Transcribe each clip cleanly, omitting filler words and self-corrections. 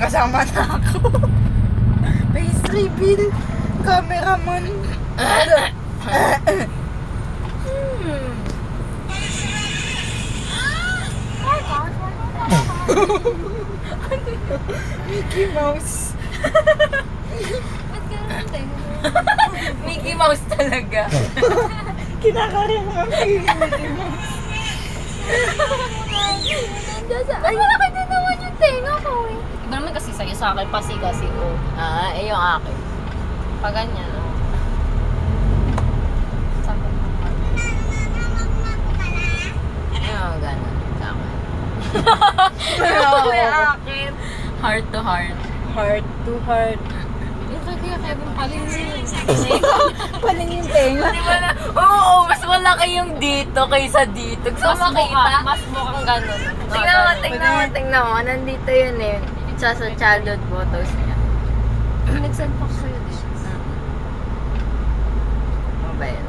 kasama na ako. Face reveal. Cameraman. Mickey Mouse. Mickey Mouse talaga. Kinakarin mo ang Mickey Mouse. Ay, malaki din naman yung tenga ko eh. Iba naman kasi sa'yo, sa akin pasi-kasi ko. Eh yung akin. Pag ganyan, oh. Saka. Ayun, gano'n. Sa akin. Yung akin. Heart to heart. Heart to heart. Yung kay Kuya Kevin palingin. Paling yung tenga. Di ba na? Oo, mas malaki yung dito kaysa dito. Gusto mo makita? Mas mukhang gano'n. Tingnan mo. Nandito yun eh. Sa childhood photos niya. Nag-send pa ko sa'yo din. Ano ba yun?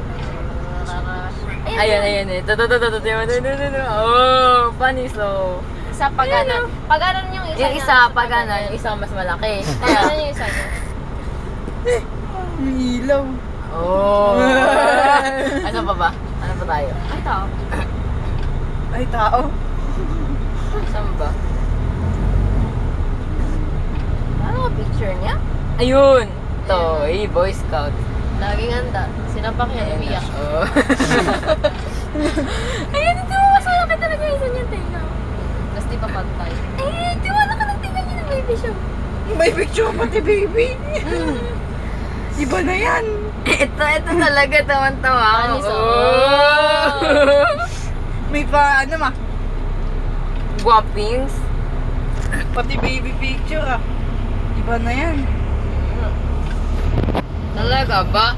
Ayun eh. Oh, funny so. Isa pa ganon. Pag ganon yung isa. Yung isa, pag ano, yung isa mas malaki. Pag ganon yung isa niya. Yung ilaw. Oh. Ano pa ba? Ano pa tayo? Ay, tao. Ay, tao. Saan ba? Ano ang picture niya? Ayun! To, Boy Scout. Laging handa. Sinapak yan, umiyak. Oh. Ayun, ito mo. Mas malaki talaga yung isa niya tenga. Tapos di pa pantay. Eh, tiwala ka ng tenga niya ng baby show. May picture pati baby. Iba na yan. Ito talaga, tawan-tawa ako. Anis, Oh! May pa, ano ma? Guwapings. Pati baby picture ah. Iba na yan. Talaga ba?